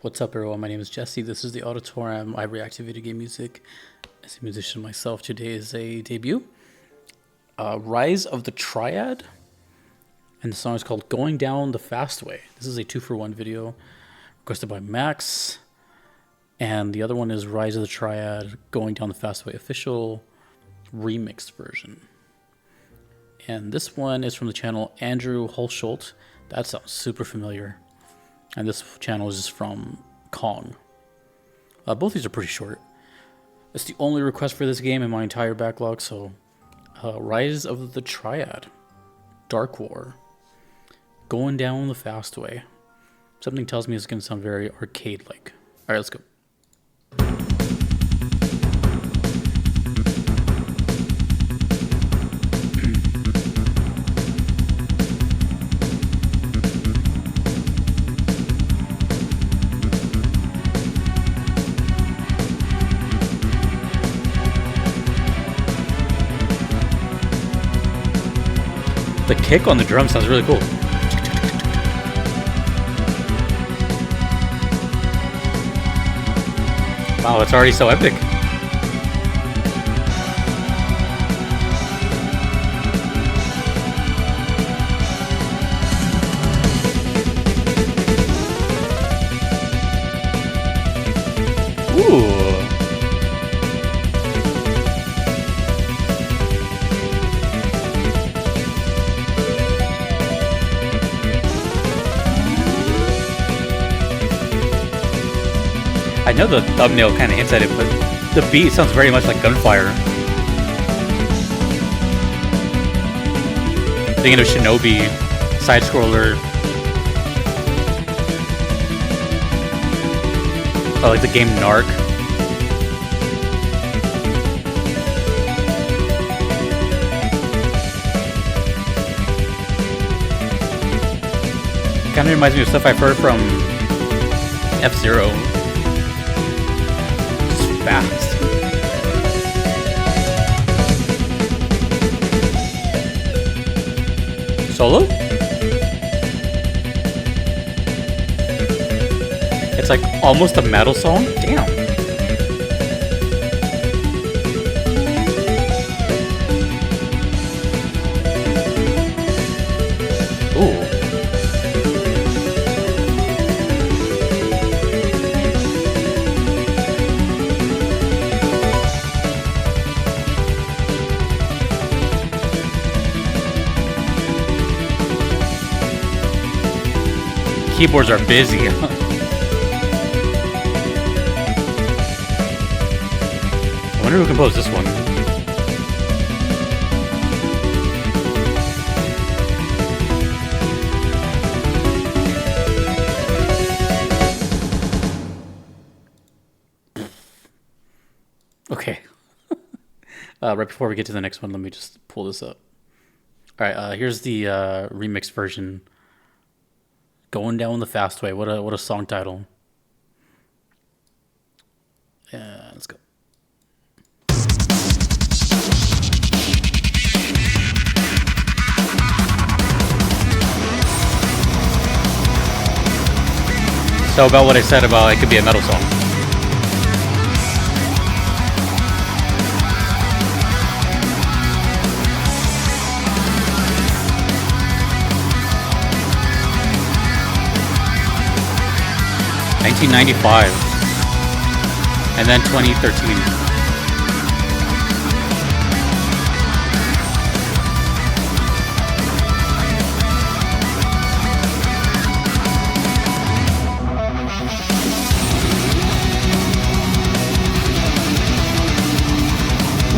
What's up, everyone? My name is Jesse. This is the Auditorium. I react to video game music. As a musician myself, today is a debut. Rise of the Triad. And the song is called Going Down the Fast Way. This is a 2-for-1 video requested by Max. And the other one is Rise of the Triad, Going Down the Fast Way official remixed version. And this one is from the channel Andrew Hulshult. That sounds super familiar. And this channel is from Kong. Both these are pretty short. It's the only request for this game in my entire backlog, so Rise of the Triad, Dark War, Going Down the Fast Way. Something tells me it's going to sound very arcade-like. Alright, let's go. The kick on the drum sounds really cool. Wow, it's already so epic. Ooh. I know the thumbnail kind of hints at it, but the beat sounds very much like Gunfire. Thinking of Shinobi, side-scroller. Oh, like the game Narc. Kind of reminds me of stuff I've heard from F-Zero. Fast. Solo? It's like almost a metal song? Damn. Ooh. Keyboards are busy. I wonder who composed this one. Okay. Right before we get to the next one, let me just pull this up. All right, here's the remix version. Going Down the Fast Way. What a song title. Yeah, let's go. So about what I said about it could be a metal song. $1995 and then 2013.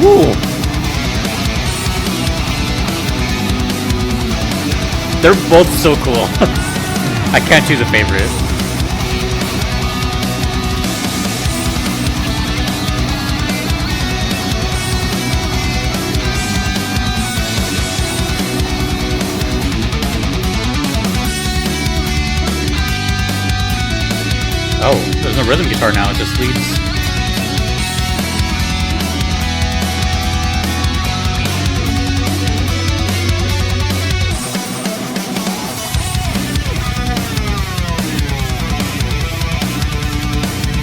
Woo! They're both so cool. I can't choose a favorite. Oh, there's no rhythm guitar now, it just leads.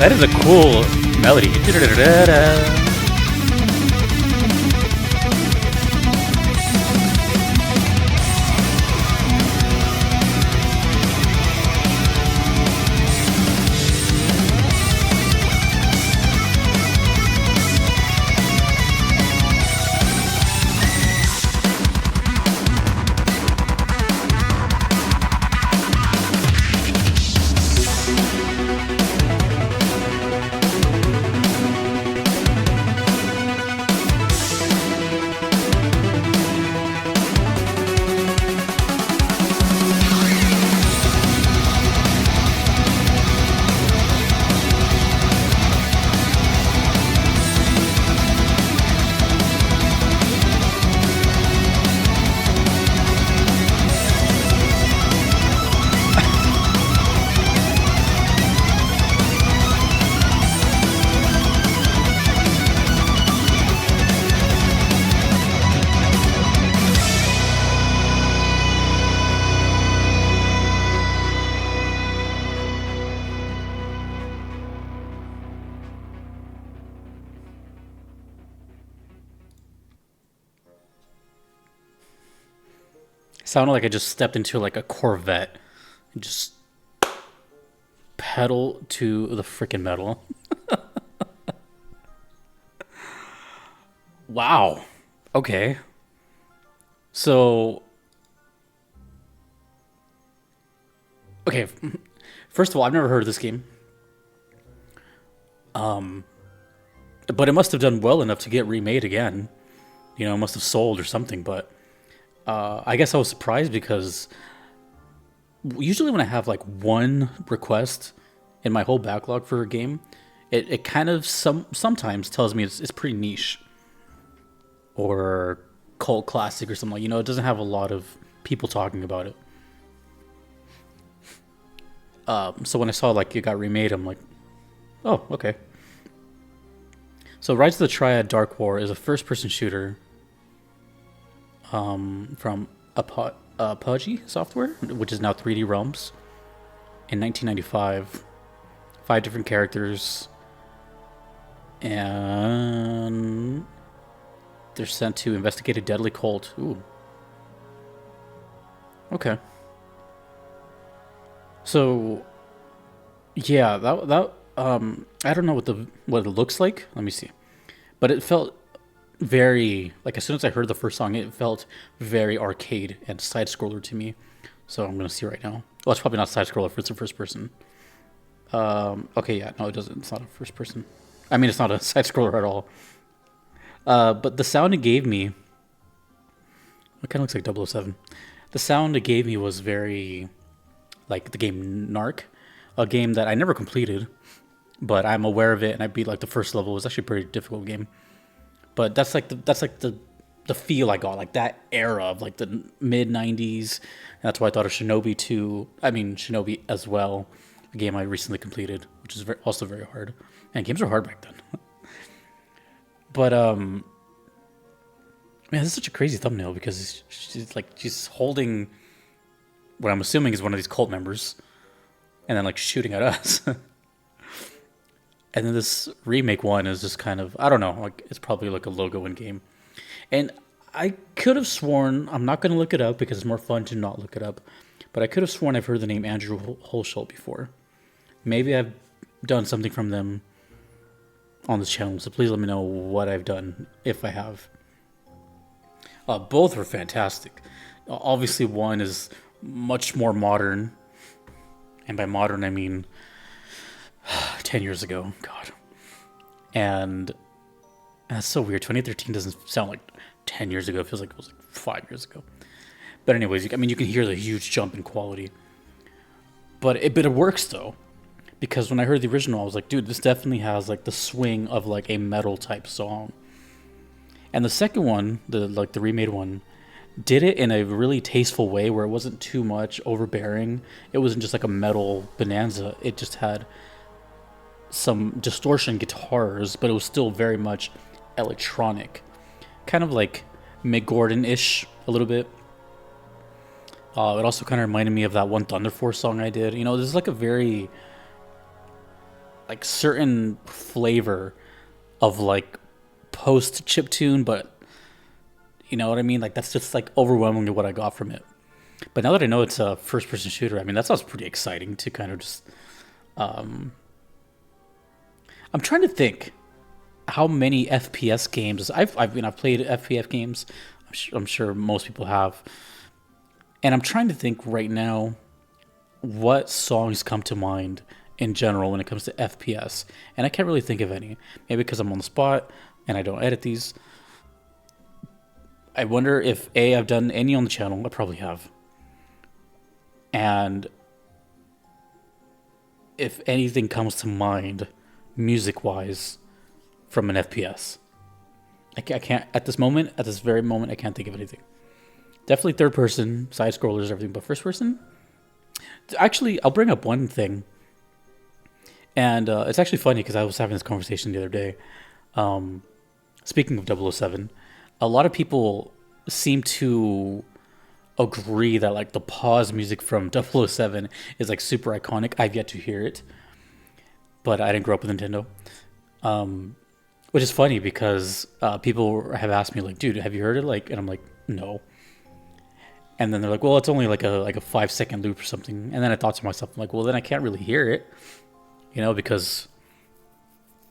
That is a cool melody. Sounded like I just stepped into like a Corvette and just pedal to the freaking metal. Wow. Okay. So, okay. First of all, I've never heard of this game. But it must have done well enough to get remade again. You know, it must have sold or something, but I guess I was surprised because usually when I have like one request in my whole backlog for a game, it kind of sometimes tells me it's pretty niche or cult classic or something like, you know, it doesn't have a lot of people talking about it. So when I saw like it got remade, I'm like, oh, okay. So Rise of the Triad Dark War is a first-person shooter from Apogee Software, which is now 3D Realms, in 1995. 5 different characters, and they're sent to investigate a deadly cult. Ooh. Okay. So, yeah, that I don't know what it looks like. Let me see, but it felt very, like, as soon as I heard the first song, it felt very arcade and side scroller to me. So I'm gonna see right now. Well, it's probably not side scroller if it's a first person. Okay, yeah, no, it doesn't. It's not a first person. I mean, it's not a side scroller at all. But the sound it gave me, it kind of looks like 007. The sound it gave me was very like the game Narc, a game that I never completed, but I'm aware of it, and I beat like the first level. It was actually a pretty difficult game. But that's like the feel I got, like that era of like the mid '90s. And that's why I thought of Shinobi 2. I mean Shinobi as well, a game I recently completed, which is also very hard. And games were hard back then. But man, this is such a crazy thumbnail because she's holding what I'm assuming is one of these cult members, and then like shooting at us. And then this remake one is just kind of, I don't know, like it's probably like a logo in game. And I could have sworn, I'm not going to look it up because it's more fun to not look it up, but I could have sworn I've heard the name Andrew Hulshult before. Maybe I've done something from them on this channel, so please let me know what I've done, if I have. Both are fantastic. Obviously, one is much more modern, and by modern I mean 10 years ago. God. And that's so weird. 2013 doesn't sound like 10 years ago. It feels like it was like 5 years ago. But anyways, I mean, you can hear the huge jump in quality. But it works, though. Because when I heard the original, I was like, dude, this definitely has like the swing of like a metal type song. And the second one, the remade one, did it in a really tasteful way where it wasn't too much overbearing. It wasn't just like a metal bonanza. It just had some distortion guitars, but it was still very much electronic. Kind of like Mick Gordon-ish a little bit. It also kind of reminded me of that one Thunder Force song I did. You know, this is like a very like certain flavor of like post chip tune, but you know what I mean? Like that's just like overwhelmingly what I got from it. But now that I know it's a first person shooter, I mean that sounds pretty exciting to kind of just I'm trying to think how many FPS games I've played FPS games. I'm sure most people have. And I'm trying to think right now what songs come to mind in general when it comes to FPS. And I can't really think of any. Maybe because I'm on the spot and I don't edit these. I wonder if I've done any on the channel. I probably have. And if anything comes to mind music-wise from an FPS. I can't, at this very moment, I can't think of anything. Definitely third person, side scrollers, everything, but first person? Actually, I'll bring up one thing. And it's actually funny because I was having this conversation the other day. Speaking of 007, a lot of people seem to agree that like the pause music from 007 is like super iconic. I've yet to hear it, but I didn't grow up with Nintendo. Which is funny because people have asked me like, dude, have you heard it? Like, and I'm like, no. And then they're like, well, it's only like a 5-second loop or something. And then I thought to myself, I'm like, well, then I can't really hear it, you know, because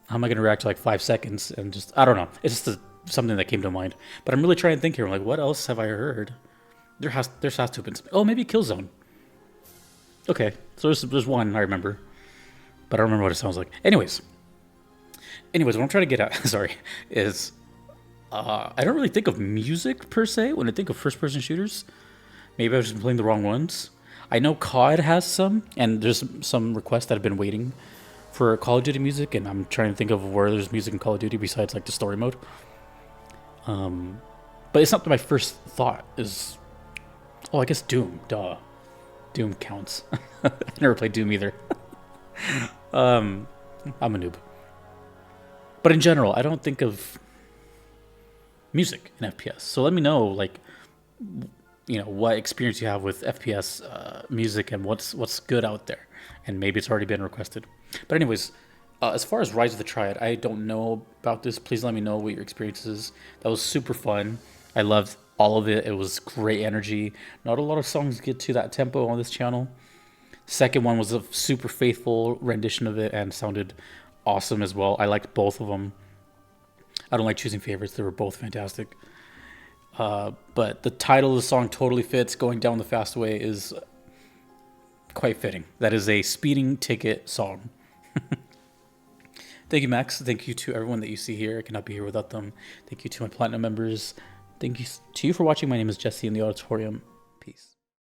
how am I going to react to like 5 seconds? And just, I don't know. It's just something that came to mind. But I'm really trying to think here. I'm like, what else have I heard? There has to have been some, oh, maybe Killzone. Okay, so there's one I remember, but I don't remember what it sounds like. Anyways, what I'm trying to get at, sorry, is I don't really think of music per se when I think of first-person shooters. Maybe I've just been playing the wrong ones. I know COD has some, and there's some requests that have been waiting for Call of Duty music, and I'm trying to think of where there's music in Call of Duty besides like the story mode. But it's not that my first thought is, oh, I guess Doom, duh. Doom counts. I never played Doom either. I'm a noob. But in general, I don't think of music in FPS. So let me know, like, you know, what experience you have with FPS music and what's good out there. And maybe it's already been requested. But anyways, as far as Rise of the Triad, I don't know about this. Please let me know what your experience is. That was super fun. I loved all of it. It was great energy. Not a lot of songs get to that tempo on this channel. Second one was a super faithful rendition of it and sounded awesome as well. I liked both of them. I don't like choosing favorites. They were both fantastic. But the title of the song totally fits. Going Down the Fast Way is quite fitting. That is a speeding ticket song. Thank you, Max. Thank you to everyone that you see here. I cannot be here without them. Thank you to my Platinum members. Thank you to you for watching. My name is Jesse in the Auditorium. Peace.